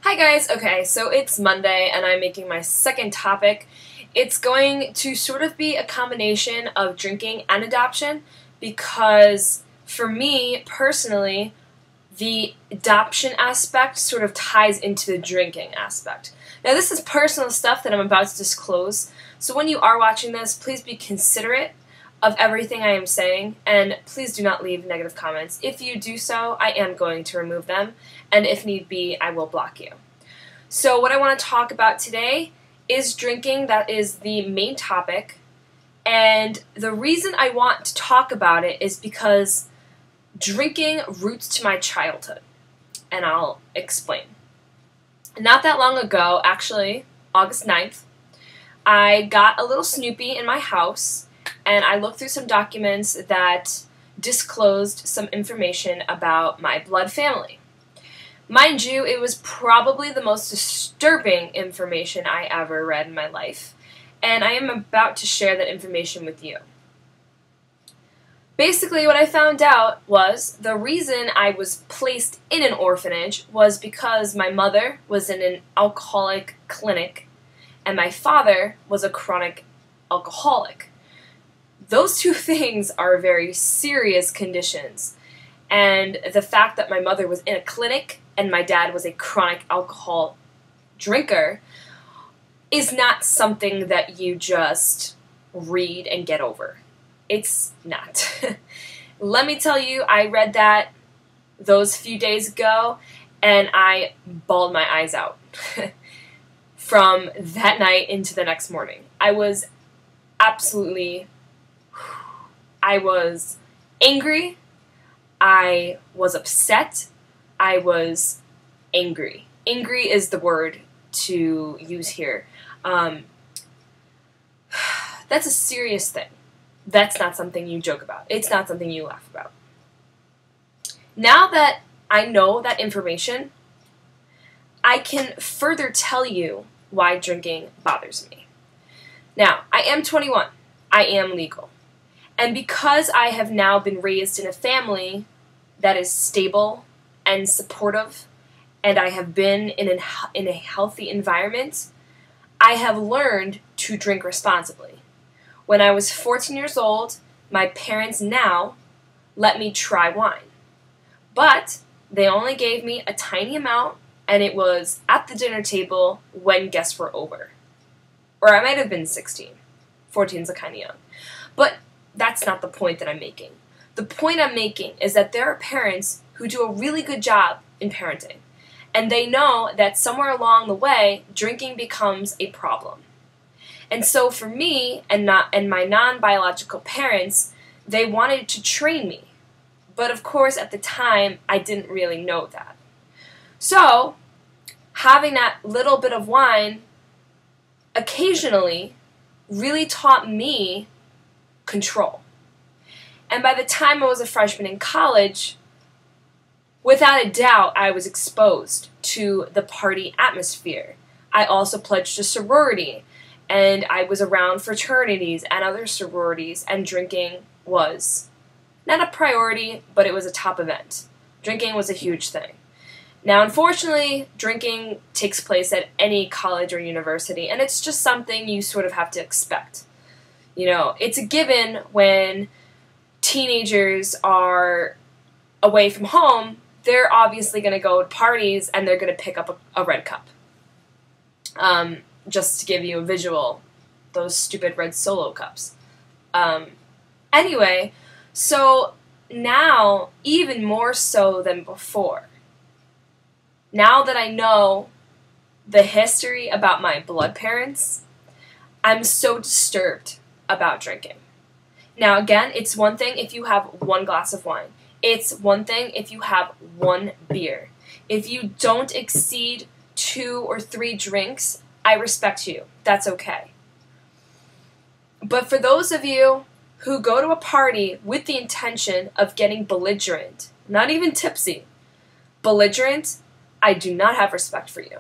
Hi guys, okay, so it's Monday and I'm making my second topic. It's going to sort of be a combination of drinking and adoption because for me personally, the adoption aspect sort of ties into the drinking aspect. Now this is personal stuff that I'm about to disclose, so when you are watching this, please be considerate of everything I am saying, and please do not leave negative comments. If you do so, I am going to remove them, and if need be, I will block you. So what I want to talk about today is drinking. That is the main topic, and the reason I want to talk about it is because drinking roots to my childhood, and I'll explain. Not that long ago, actually, August 9th, I got a little Snoopy in my house, and I looked through some documents that disclosed some information about my blood family. Mind you, it was probably the most disturbing information I ever read in my life, and I am about to share that information with you. Basically, what I found out was the reason I was placed in an orphanage was because my mother was in an alcoholic clinic and my father was a chronic alcoholic. Those two things are very serious conditions, and the fact that my mother was in a clinic and my dad was a chronic alcohol drinker is not something that you just read and get over. It's not. Let me tell you, I read that those few days ago and I bawled my eyes out from that night into the next morning. I was angry, I was upset, I was angry. Angry is the word to use here. That's a serious thing. That's not something you joke about. It's not something you laugh about. Now that I know that information, I can further tell you why drinking bothers me. Now, I am 21. I am legal. And because I have now been raised in a family that is stable and supportive, and I have been in a healthy environment, I have learned to drink responsibly. When I was 14 years old, my parents now let me try wine. But they only gave me a tiny amount, and it was at the dinner table when guests were over. Or I might have been 16. 14 is kind of young. But that's not the point that I'm making. The point I'm making is that there are parents who do a really good job in parenting, and they know that somewhere along the way, drinking becomes a problem. And so for me and my non-biological parents, they wanted to train me. But of course, at the time, I didn't really know that. So, having that little bit of wine occasionally really taught me control. And by the time I was a freshman in college, without a doubt, I was exposed to the party atmosphere. I also pledged a sorority, and I was around fraternities and other sororities, and drinking was not a priority, but it was a top event. Drinking was a huge thing. Now, unfortunately, drinking takes place at any college or university, and it's just something you sort of have to expect. You know, it's a given when teenagers are away from home, they're obviously going to go to parties and they're going to pick up a red cup. Just to give you a visual, those stupid red Solo cups. Anyway, so now, even more so than before, now that I know the history about my blood parents, I'm so disturbed about drinking. Now again, it's one thing if you have one glass of wine. It's one thing if you have one beer. If you don't exceed 2 or 3 drinks, I respect you. That's okay. But for those of you who go to a party with the intention of getting belligerent, not even tipsy, belligerent, I do not have respect for you.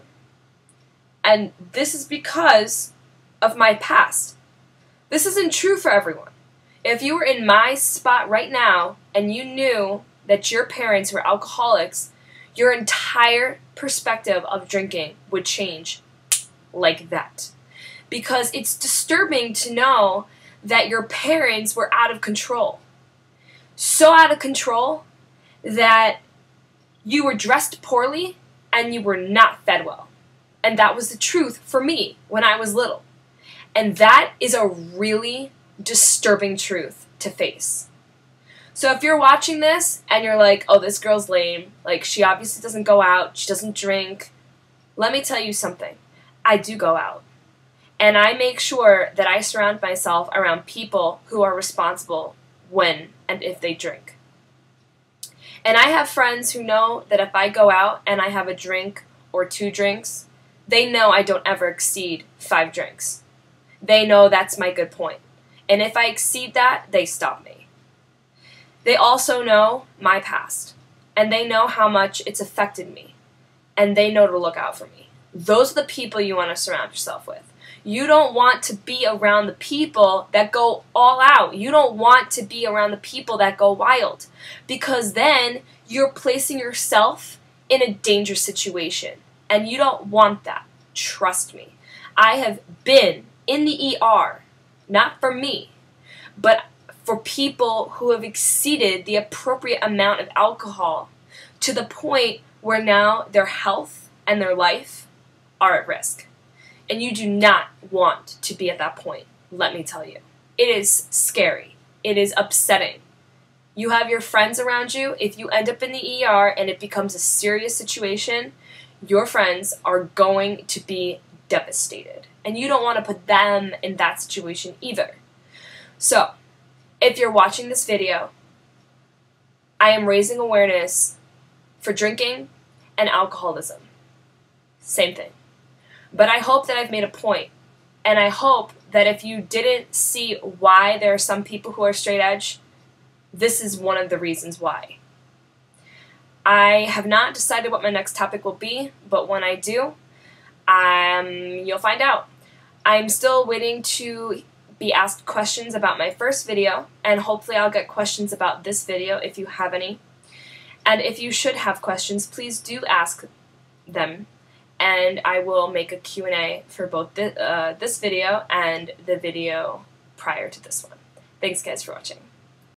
And this is because of my past. This isn't true for everyone. If you were in my spot right now and you knew that your parents were alcoholics, Your entire perspective of drinking would change like that. Because it's disturbing to know that your parents were out of control. So out of control that you were dressed poorly and you were not fed well. And that was the truth for me when I was little. And that is a really disturbing truth to face. So if you're watching this and you're like, oh, this girl's lame, like she obviously doesn't go out, she doesn't drink, let me tell you something. I do go out. And I make sure that I surround myself around people who are responsible when and if they drink. And I have friends who know that if I go out and I have a drink or 2 drinks, they know I don't ever exceed 5 drinks. They know that's my good point. And if I exceed that, they stop me. They also know my past. And they know how much it's affected me. And they know to look out for me. Those are the people you want to surround yourself with. You don't want to be around the people that go all out. You don't want to be around the people that go wild. Because then you're placing yourself in a dangerous situation. And you don't want that. Trust me. I have been in the ER, not for me, but for people who have exceeded the appropriate amount of alcohol to the point where now their health and their life are at risk. And you do not want to be at that point, let me tell you. It is scary. It is upsetting. You have your friends around you. If you end up in the ER and it becomes a serious situation, your friends are going to be devastated. And you don't want to put them in that situation either. So, if you're watching this video, I am raising awareness for drinking and alcoholism. Same thing. But I hope that I've made a point. And I hope that if you didn't see why there are some people who are straight edge, this is one of the reasons why. I have not decided what my next topic will be, but when I do, you'll find out. I'm still waiting to be asked questions about my first video, and hopefully I'll get questions about this video if you have any. And if you should have questions, please do ask them, and I will make a Q&A for both this video and the video prior to this one. Thanks guys for watching.